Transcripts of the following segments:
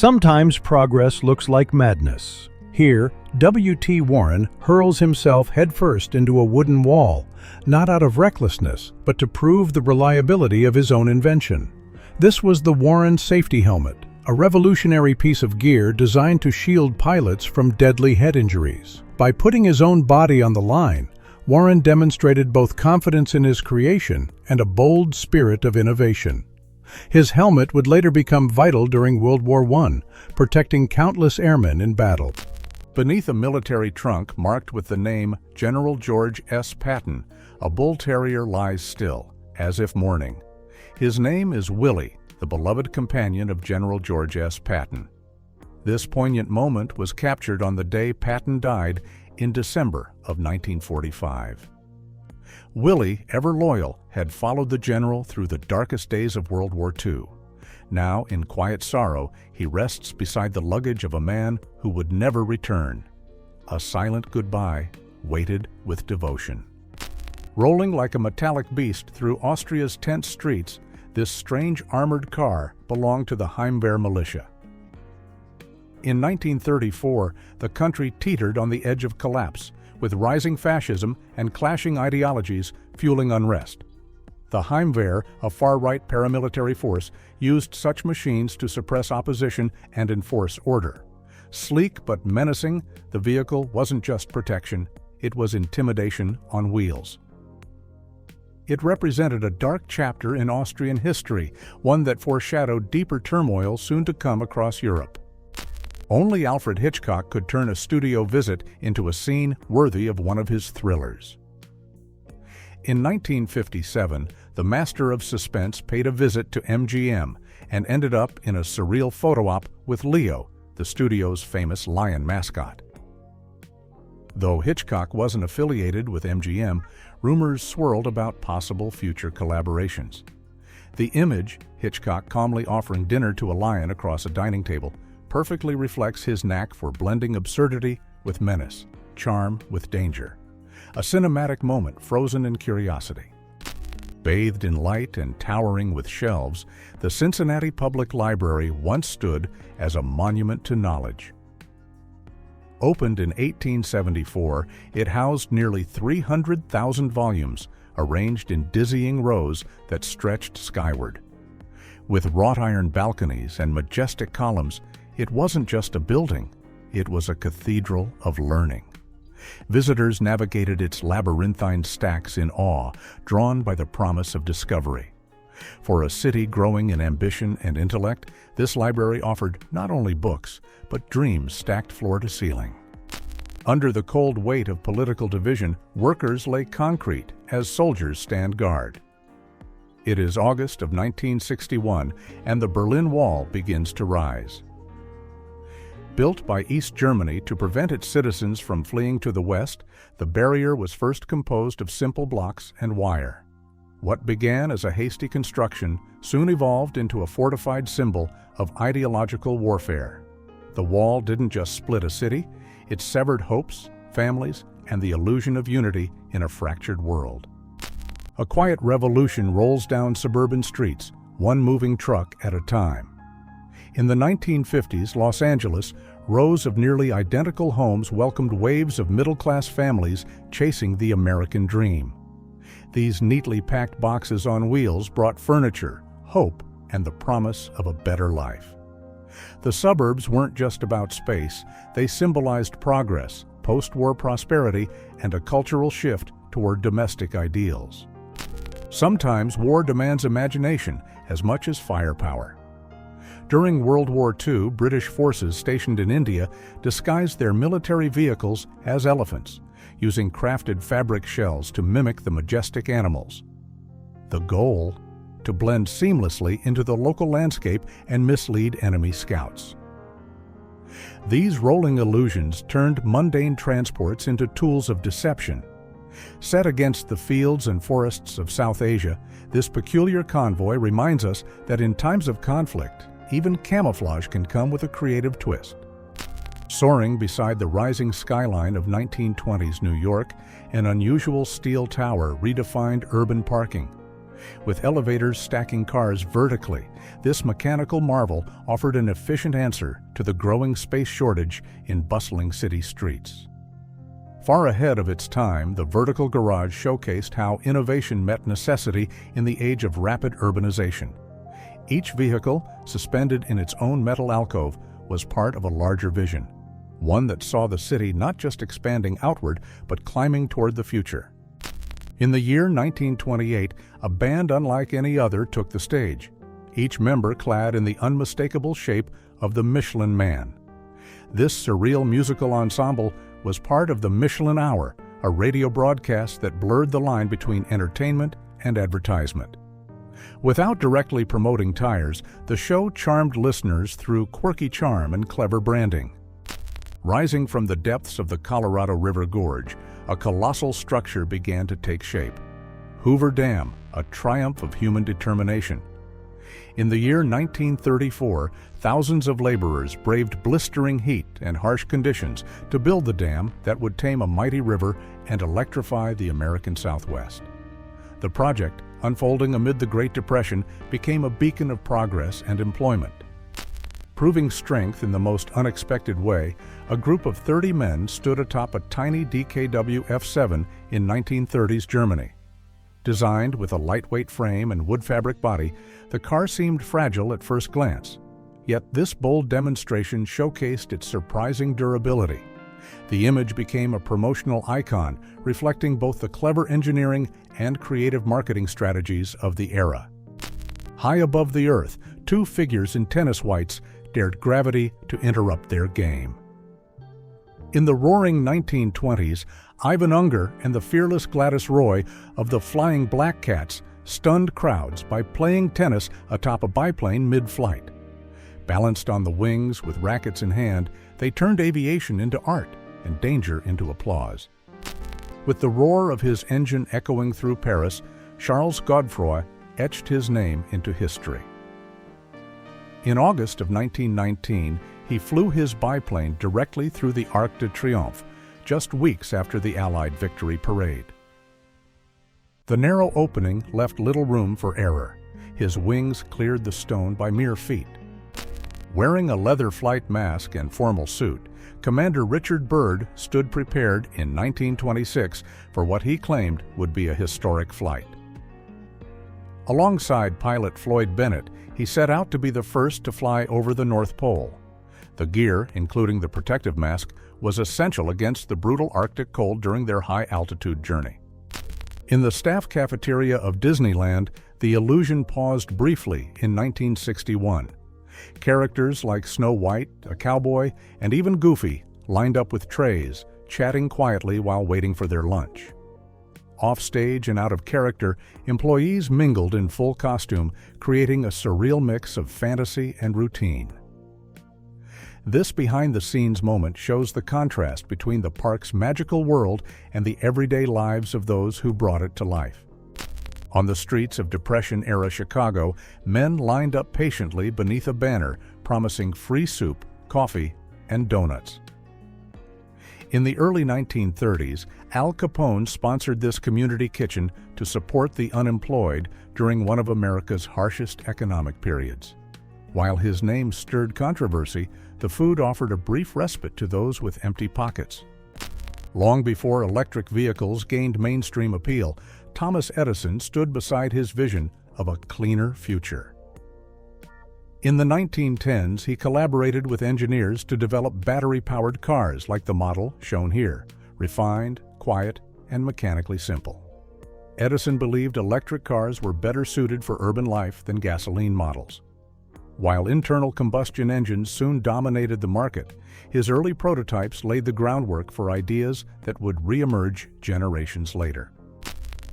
Sometimes progress looks like madness. Here, W.T. Warren hurls himself headfirst into a wooden wall, not out of recklessness, but to prove the reliability of his own invention. This was the Warren safety helmet, a revolutionary piece of gear designed to shield pilots from deadly head injuries. By putting his own body on the line, Warren demonstrated both confidence in his creation and a bold spirit of innovation. His helmet would later become vital during World War I, protecting countless airmen in battle. Beneath a military trunk marked with the name General George S. Patton, a bull terrier lies still, as if mourning. His name is Willie, the beloved companion of General George S. Patton. This poignant moment was captured on the day Patton died in December of 1945. Willie, ever loyal, had followed the general through the darkest days of World War II. Now, in quiet sorrow, he rests beside the luggage of a man who would never return. A silent goodbye, waited with devotion. Rolling like a metallic beast through Austria's tense streets, this strange armored car belonged to the Heimwehr militia. In 1934, the country teetered on the edge of collapse, with rising fascism and clashing ideologies fueling unrest. The Heimwehr, a far-right paramilitary force, used such machines to suppress opposition and enforce order. Sleek but menacing, the vehicle wasn't just protection, it was intimidation on wheels. It represented a dark chapter in Austrian history, one that foreshadowed deeper turmoil soon to come across Europe. Only Alfred Hitchcock could turn a studio visit into a scene worthy of one of his thrillers. In 1957, the master of suspense paid a visit to MGM and ended up in a surreal photo op with Leo, the studio's famous lion mascot. Though Hitchcock wasn't affiliated with MGM, rumors swirled about possible future collaborations. The image, Hitchcock calmly offering dinner to a lion across a dining table, perfectly reflects his knack for blending absurdity with menace, charm with danger. A cinematic moment frozen in curiosity. Bathed in light and towering with shelves, the Cincinnati Public Library once stood as a monument to knowledge. Opened in 1874, it housed nearly 300,000 volumes, arranged in dizzying rows that stretched skyward. With wrought iron balconies and majestic columns, it wasn't just a building, it was a cathedral of learning. Visitors navigated its labyrinthine stacks in awe, drawn by the promise of discovery. For a city growing in ambition and intellect, this library offered not only books, but dreams stacked floor to ceiling. Under the cold weight of political division, workers lay concrete as soldiers stand guard. It is August of 1961, and the Berlin Wall begins to rise. Built by East Germany to prevent its citizens from fleeing to the West, the barrier was first composed of simple blocks and wire. What began as a hasty construction soon evolved into a fortified symbol of ideological warfare. The wall didn't just split a city, it severed hopes, families, and the illusion of unity in a fractured world. A quiet revolution rolls down suburban streets, one moving truck at a time. In the 1950s, Los Angeles, rows of nearly identical homes welcomed waves of middle-class families chasing the American dream. These neatly packed boxes on wheels brought furniture, hope, and the promise of a better life. The suburbs weren't just about space, they symbolized progress, post-war prosperity, and a cultural shift toward domestic ideals. Sometimes war demands imagination as much as firepower. During World War II, British forces stationed in India disguised their military vehicles as elephants, using crafted fabric shells to mimic the majestic animals. The goal? To blend seamlessly into the local landscape and mislead enemy scouts. These rolling illusions turned mundane transports into tools of deception. Set against the fields and forests of South Asia, this peculiar convoy reminds us that in times of conflict, even camouflage can come with a creative twist. Soaring beside the rising skyline of 1920s New York, an unusual steel tower redefined urban parking. With elevators stacking cars vertically, this mechanical marvel offered an efficient answer to the growing space shortage in bustling city streets. Far ahead of its time, the vertical garage showcased how innovation met necessity in the age of rapid urbanization. Each vehicle, suspended in its own metal alcove, was part of a larger vision, one that saw the city not just expanding outward, but climbing toward the future. In the year 1928, a band unlike any other took the stage, each member clad in the unmistakable shape of the Michelin Man. This surreal musical ensemble was part of the Michelin Hour, a radio broadcast that blurred the line between entertainment and advertisement. Without directly promoting tires, the show charmed listeners through quirky charm and clever branding. Rising from the depths of the Colorado River Gorge, a colossal structure began to take shape. Hoover Dam, a triumph of human determination. In the year 1934, thousands of laborers braved blistering heat and harsh conditions to build the dam that would tame a mighty river and electrify the American Southwest. The project, unfolding amid the Great Depression, became a beacon of progress and employment. Proving strength in the most unexpected way, a group of 30 men stood atop a tiny DKW F7 in 1930s Germany. Designed with a lightweight frame and wood fabric body, the car seemed fragile at first glance. Yet this bold demonstration showcased its surprising durability. The image became a promotional icon, reflecting both the clever engineering and creative marketing strategies of the era. High above the earth, two figures in tennis whites dared gravity to interrupt their game. In the roaring 1920s, Ivan Unger and the fearless Gladys Roy of the Flying Black Cats stunned crowds by playing tennis atop a biplane mid-flight. Balanced on the wings with rackets in hand, they turned aviation into art and danger into applause. With the roar of his engine echoing through Paris, Charles Godefroy etched his name into history. In August of 1919, he flew his biplane directly through the Arc de Triomphe, just weeks after the Allied victory parade. The narrow opening left little room for error. His wings cleared the stone by mere feet. Wearing a leather flight mask and formal suit, Commander Richard Byrd stood prepared in 1926 for what he claimed would be a historic flight. Alongside pilot Floyd Bennett, he set out to be the first to fly over the North Pole. The gear, including the protective mask, was essential against the brutal Arctic cold during their high-altitude journey. In the staff cafeteria of Disneyland, the illusion paused briefly in 1961. Characters like Snow White, a cowboy, and even Goofy lined up with trays, chatting quietly while waiting for their lunch. Off-stage and out of character, employees mingled in full costume, creating a surreal mix of fantasy and routine. This behind-the-scenes moment shows the contrast between the park's magical world and the everyday lives of those who brought it to life. On the streets of Depression-era Chicago, men lined up patiently beneath a banner promising free soup, coffee, and donuts. In the early 1930s, Al Capone sponsored this community kitchen to support the unemployed during one of America's harshest economic periods. While his name stirred controversy, the food offered a brief respite to those with empty pockets. Long before electric vehicles gained mainstream appeal, Thomas Edison stood beside his vision of a cleaner future. In the 1910s, he collaborated with engineers to develop battery-powered cars like the model shown here, refined, quiet, and mechanically simple. Edison believed electric cars were better suited for urban life than gasoline models. While internal combustion engines soon dominated the market, his early prototypes laid the groundwork for ideas that would re-emerge generations later.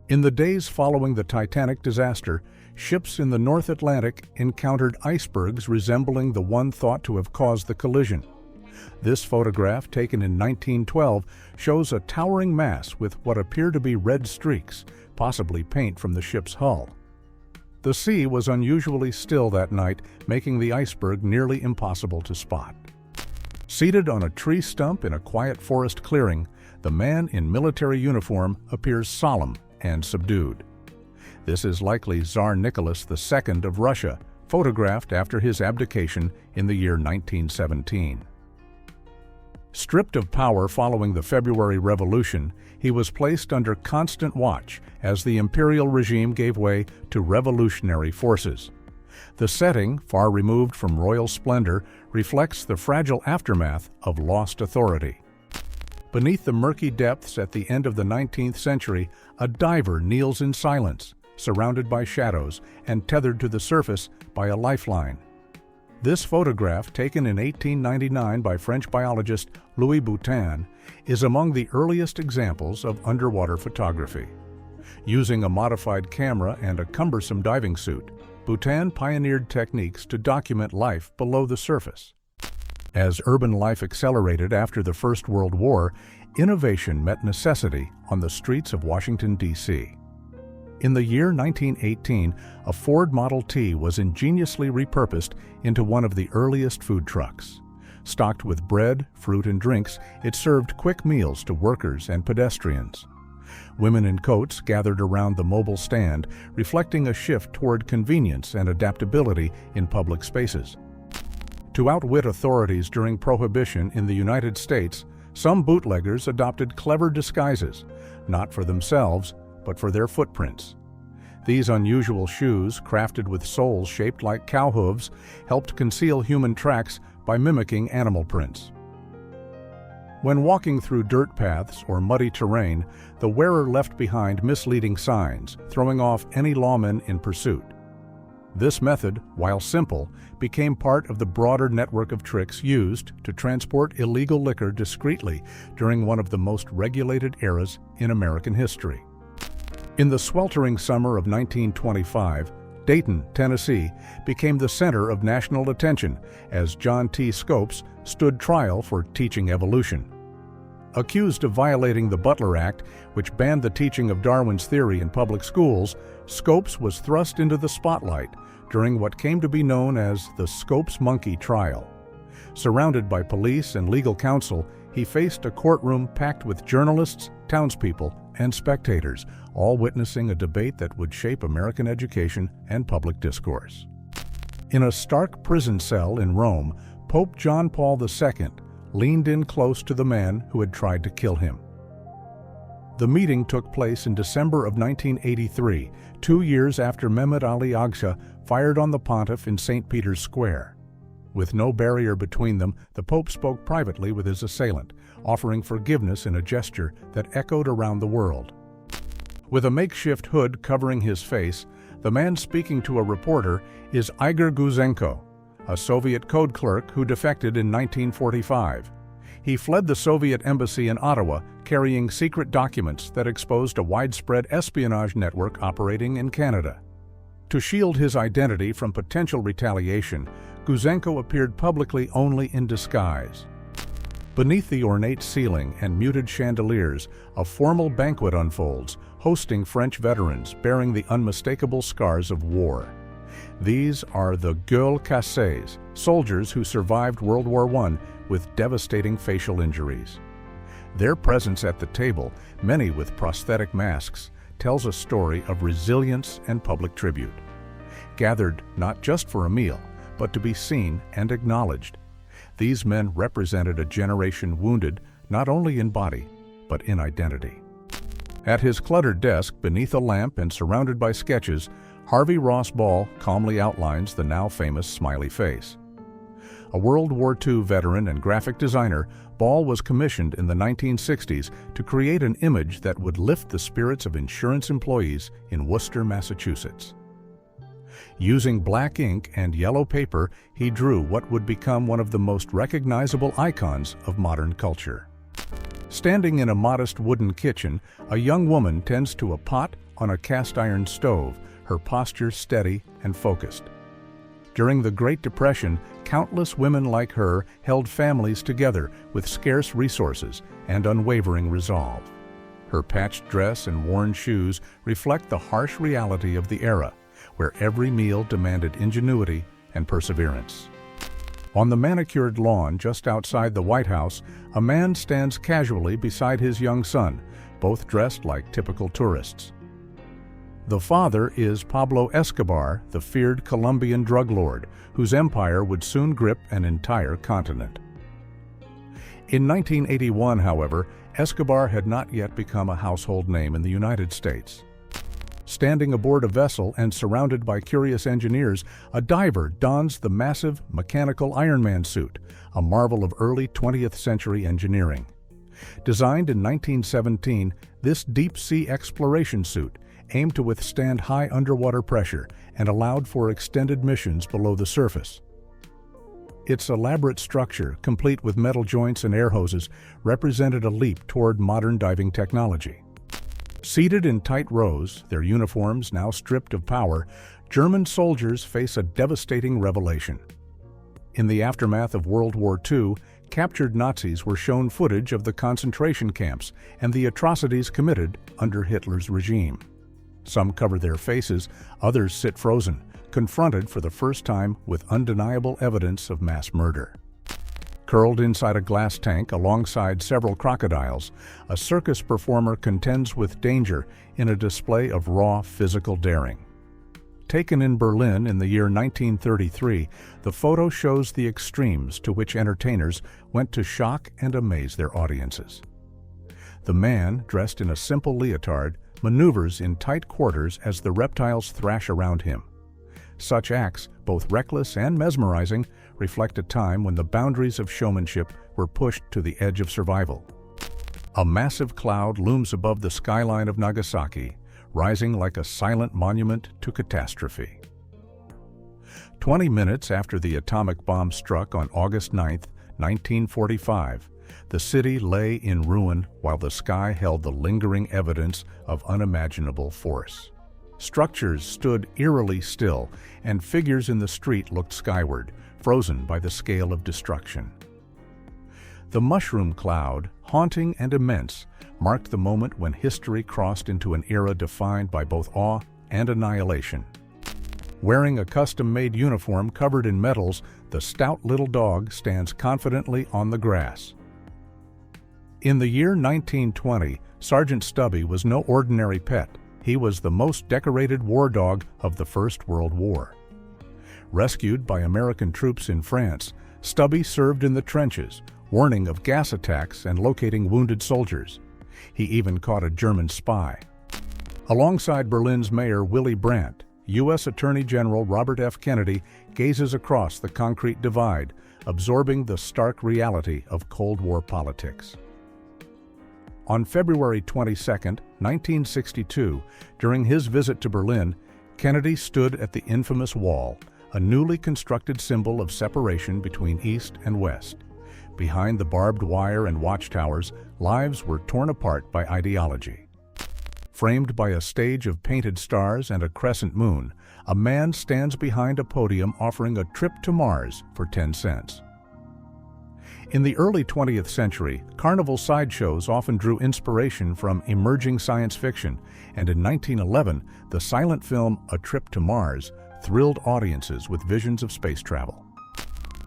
In the days following the Titanic disaster, ships in the North Atlantic encountered icebergs resembling the one thought to have caused the collision. This photograph, taken in 1912, shows a towering mass with what appear to be red streaks, possibly paint from the ship's hull. The sea was unusually still that night, making the iceberg nearly impossible to spot. Seated on a tree stump in a quiet forest clearing, the man in military uniform appears solemn and subdued. This is likely Tsar Nicholas II of Russia, photographed after his abdication in the year 1917. Stripped of power following the February Revolution, he was placed under constant watch as the imperial regime gave way to revolutionary forces. The setting, far removed from royal splendor, reflects the fragile aftermath of lost authority. Beneath the murky depths at the end of the 19th century, a diver kneels in silence, surrounded by shadows and tethered to the surface by a lifeline. This photograph, taken in 1899 by French biologist Louis Boutin, is among the earliest examples of underwater photography. Using a modified camera and a cumbersome diving suit, Boutin pioneered techniques to document life below the surface. As urban life accelerated after the First World War, innovation met necessity on the streets of Washington, D.C. In the year 1918, a Ford Model T was ingeniously repurposed into one of the earliest food trucks. Stocked with bread, fruit, and drinks, it served quick meals to workers and pedestrians. Women in coats gathered around the mobile stand, reflecting a shift toward convenience and adaptability in public spaces. To outwit authorities during Prohibition in the United States, some bootleggers adopted clever disguises, not for themselves, but for their footprints. These unusual shoes, crafted with soles shaped like cow hooves, helped conceal human tracks by mimicking animal prints. When walking through dirt paths or muddy terrain, the wearer left behind misleading signs, throwing off any lawmen in pursuit. This method, while simple, became part of the broader network of tricks used to transport illegal liquor discreetly during one of the most regulated eras in American history. In the sweltering summer of 1925, Dayton, Tennessee, became the center of national attention as John T. Scopes stood trial for teaching evolution. Accused of violating the Butler Act, which banned the teaching of Darwin's theory in public schools, Scopes was thrust into the spotlight during what came to be known as the Scopes Monkey trial. Surrounded by police and legal counsel, he faced a courtroom packed with journalists, townspeople, and spectators, all witnessing a debate that would shape American education and public discourse. In a stark prison cell in Rome, Pope John Paul II leaned in close to the man who had tried to kill him. The meeting took place in December of 1983, 2 years after Mehmed Ali Agca fired on the pontiff in St. Peter's Square. With no barrier between them, the Pope spoke privately with his assailant, offering forgiveness in a gesture that echoed around the world. With a makeshift hood covering his face, the man speaking to a reporter is Igor Guzenko, a Soviet code clerk who defected in 1945. He fled the Soviet embassy in Ottawa, carrying secret documents that exposed a widespread espionage network operating in Canada. To shield his identity from potential retaliation, Guzenko appeared publicly only in disguise. Beneath the ornate ceiling and muted chandeliers, a formal banquet unfolds, hosting French veterans bearing the unmistakable scars of war. These are the gueules cassées, soldiers who survived World War I with devastating facial injuries. Their presence at the table, many with prosthetic masks, tells a story of resilience and public tribute. Gathered not just for a meal, but to be seen and acknowledged. These men represented a generation wounded not only in body, but in identity. At his cluttered desk, beneath a lamp and surrounded by sketches, Harvey Ross Ball calmly outlines the now famous smiley face. A World War II veteran and graphic designer, Ball was commissioned in the 1960s to create an image that would lift the spirits of insurance employees in Worcester, Massachusetts. Using black ink and yellow paper, he drew what would become one of the most recognizable icons of modern culture. Standing in a modest wooden kitchen, a young woman tends to a pot on a cast-iron stove, her posture steady and focused. During the Great Depression, countless women like her held families together with scarce resources and unwavering resolve. Her patched dress and worn shoes reflect the harsh reality of the era, where every meal demanded ingenuity and perseverance. On the manicured lawn just outside the White House, a man stands casually beside his young son, both dressed like typical tourists. The father is Pablo Escobar, the feared Colombian drug lord, whose empire would soon grip an entire continent. In 1981, however, Escobar had not yet become a household name in the United States. Standing aboard a vessel and surrounded by curious engineers, a diver dons the massive mechanical Iron Man suit, a marvel of early 20th century engineering. Designed in 1917, this deep-sea exploration suit aimed to withstand high underwater pressure and allowed for extended missions below the surface. Its elaborate structure, complete with metal joints and air hoses, represented a leap toward modern diving technology. Seated in tight rows, their uniforms now stripped of power, German soldiers face a devastating revelation. In the aftermath of World War II, captured Nazis were shown footage of the concentration camps and the atrocities committed under Hitler's regime. Some cover their faces, others sit frozen, confronted for the first time with undeniable evidence of mass murder. Curled inside a glass tank alongside several crocodiles, a circus performer contends with danger in a display of raw physical daring. Taken in Berlin in the year 1933, the photo shows the extremes to which entertainers went to shock and amaze their audiences. The man, dressed in a simple leotard, maneuvers in tight quarters as the reptiles thrash around him. Such acts, both reckless and mesmerizing, reflect a time when the boundaries of showmanship were pushed to the edge of survival. A massive cloud looms above the skyline of Nagasaki, rising like a silent monument to catastrophe. 20 minutes after the atomic bomb struck on August 9, 1945, the city lay in ruin while the sky held the lingering evidence of unimaginable force. Structures stood eerily still, and figures in the street looked skyward, frozen by the scale of destruction. The mushroom cloud, haunting and immense, marked the moment when history crossed into an era defined by both awe and annihilation. Wearing a custom-made uniform covered in metals, the stout little dog stands confidently on the grass. In the year 1920, Sergeant Stubby was no ordinary pet. He was the most decorated war dog of the First World War. Rescued by American troops in France, Stubby served in the trenches, warning of gas attacks and locating wounded soldiers. He even caught a German spy. Alongside Berlin's Mayor Willy Brandt, U.S. Attorney General Robert F. Kennedy gazes across the concrete divide, absorbing the stark reality of Cold War politics. On February 22, 1962, during his visit to Berlin, Kennedy stood at the infamous wall, a newly constructed symbol of separation between East and West. Behind the barbed wire and watchtowers, lives were torn apart by ideology. Framed by a stage of painted stars and a crescent moon, a man stands behind a podium offering a trip to Mars for 10 cents. In the early 20th century, carnival sideshows often drew inspiration from emerging science fiction, and in 1911, the silent film A Trip to Mars thrilled audiences with visions of space travel.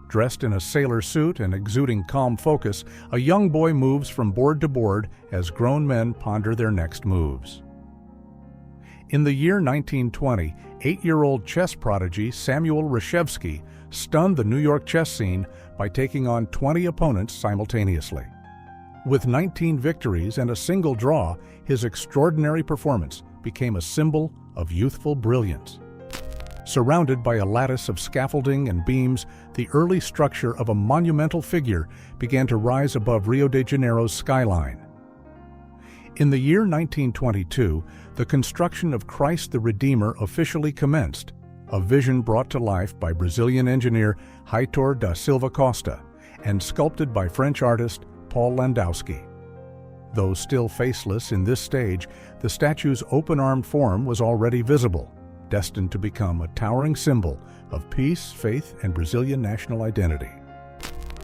Dressed in a sailor suit and exuding calm focus, a young boy moves from board to board as grown men ponder their next moves. In the year 1920, 8-year-old chess prodigy Samuel Reshevsky stunned the New York chess scene by taking on 20 opponents simultaneously. With 19 victories and a single draw, his extraordinary performance became a symbol of youthful brilliance. Surrounded by a lattice of scaffolding and beams, the early structure of a monumental figure began to rise above Rio de Janeiro's skyline. In the year 1922, the construction of Christ the Redeemer officially commenced, a vision brought to life by Brazilian engineer Heitor da Silva Costa and sculpted by French artist Paul Landowski. Though still faceless in this stage, the statue's open-armed form was already visible, destined to become a towering symbol of peace, faith, and Brazilian national identity.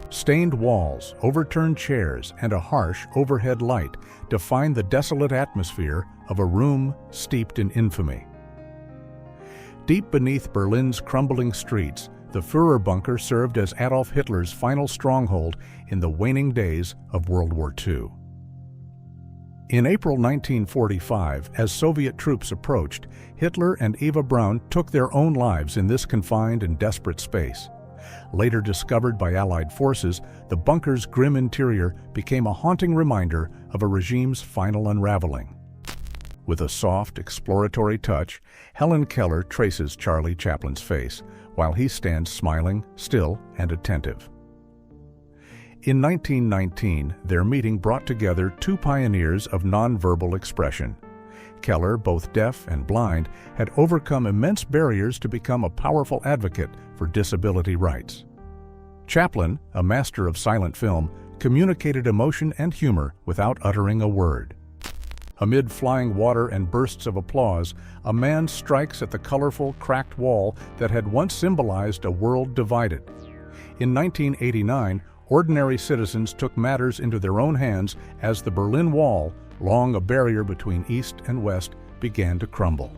Stained walls, overturned chairs, and a harsh overhead light define the desolate atmosphere of a room steeped in infamy. Deep beneath Berlin's crumbling streets, the Führer bunker served as Adolf Hitler's final stronghold in the waning days of World War II. In April 1945, as Soviet troops approached, Hitler and Eva Braun took their own lives in this confined and desperate space. Later discovered by Allied forces, the bunker's grim interior became a haunting reminder of a regime's final unraveling. With a soft, exploratory touch, Helen Keller traces Charlie Chaplin's face, while he stands smiling, still, and attentive. In 1919, their meeting brought together two pioneers of nonverbal expression. Keller, both deaf and blind, had overcome immense barriers to become a powerful advocate for disability rights. Chaplin, a master of silent film, communicated emotion and humor without uttering a word. Amid flying water and bursts of applause, a man strikes at the colorful, cracked wall that had once symbolized a world divided. In 1989, ordinary citizens took matters into their own hands as the Berlin Wall, long a barrier between East and West, began to crumble.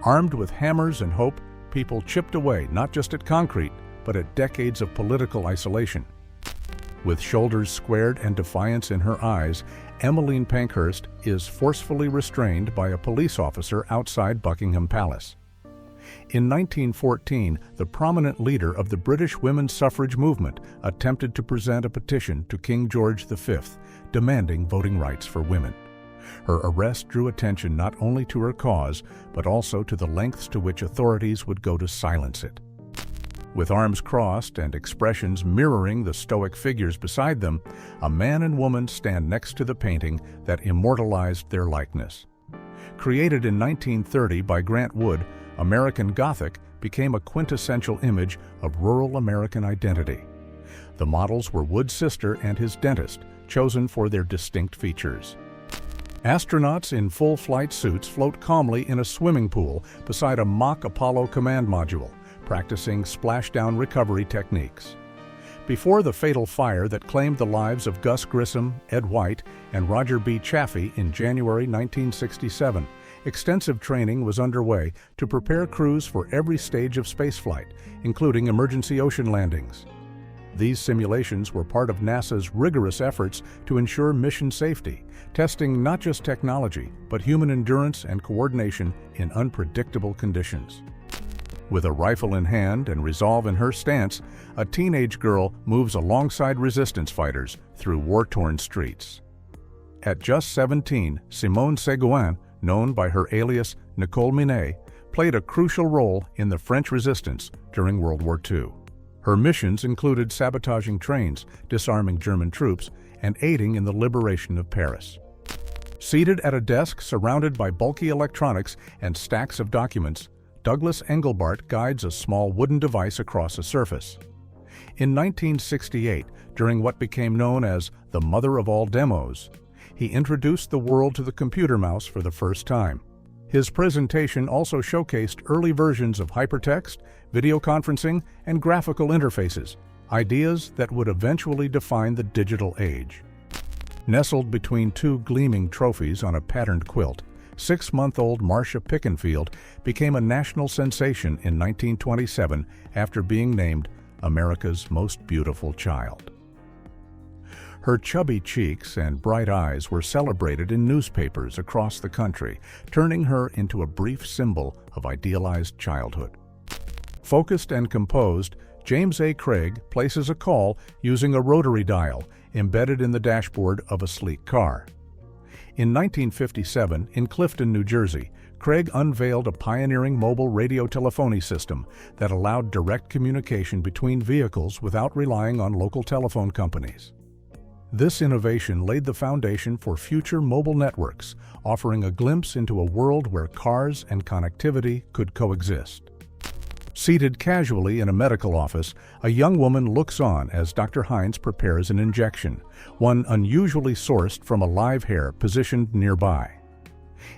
Armed with hammers and hope, people chipped away not just at concrete, but at decades of political isolation. With shoulders squared and defiance in her eyes, Emmeline Pankhurst is forcefully restrained by a police officer outside Buckingham Palace. In 1914, the prominent leader of the British women's suffrage movement attempted to present a petition to King George V demanding voting rights for women. Her arrest drew attention not only to her cause, but also to the lengths to which authorities would go to silence it. With arms crossed and expressions mirroring the stoic figures beside them, a man and woman stand next to the painting that immortalized their likeness. Created in 1930 by Grant Wood, American Gothic became a quintessential image of rural American identity. The models were Wood's sister and his dentist, chosen for their distinct features. Astronauts in full flight suits float calmly in a swimming pool beside a mock Apollo command module, practicing splashdown recovery techniques. Before the fatal fire that claimed the lives of Gus Grissom, Ed White, and Roger B. Chaffee in January 1967, extensive training was underway to prepare crews for every stage of spaceflight, including emergency ocean landings. These simulations were part of NASA's rigorous efforts to ensure mission safety, testing not just technology, but human endurance and coordination in unpredictable conditions. With a rifle in hand and resolve in her stance, a teenage girl moves alongside resistance fighters through war-torn streets. At just 17, Simone Seguin, known by her alias Nicole Minet, played a crucial role in the French resistance during World War II. Her missions included sabotaging trains, disarming German troops, and aiding in the liberation of Paris. Seated at a desk surrounded by bulky electronics and stacks of documents, Douglas Engelbart guides a small wooden device across a surface. In 1968, during what became known as the mother of all demos, he introduced the world to the computer mouse for the first time. His presentation also showcased early versions of hypertext, video conferencing, and graphical interfaces, ideas that would eventually define the digital age. Nestled between two gleaming trophies on a patterned quilt, 6-month-old Marcia Pickenfield became a national sensation in 1927 after being named America's Most Beautiful Child. Her chubby cheeks and bright eyes were celebrated in newspapers across the country, turning her into a brief symbol of idealized childhood. Focused and composed, James A. Craig places a call using a rotary dial embedded in the dashboard of a sleek car. In 1957, in Clifton, New Jersey, Craig unveiled a pioneering mobile radio telephony system that allowed direct communication between vehicles without relying on local telephone companies. This innovation laid the foundation for future mobile networks, offering a glimpse into a world where cars and connectivity could coexist. Seated casually in a medical office, a young woman looks on as Dr. Hines prepares an injection, one unusually sourced from a live hair positioned nearby.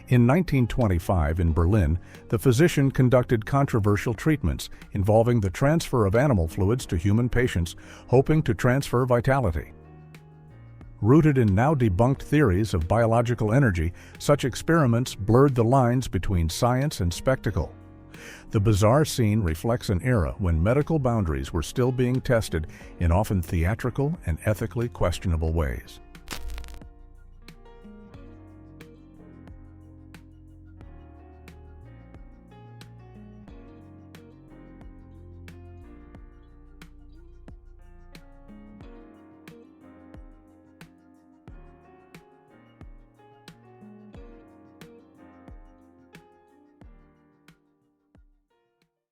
In 1925 in Berlin, the physician conducted controversial treatments involving the transfer of animal fluids to human patients, hoping to transfer vitality. Rooted in now debunked theories of biological energy, such experiments blurred the lines between science and spectacle. The bizarre scene reflects an era when medical boundaries were still being tested in often theatrical and ethically questionable ways.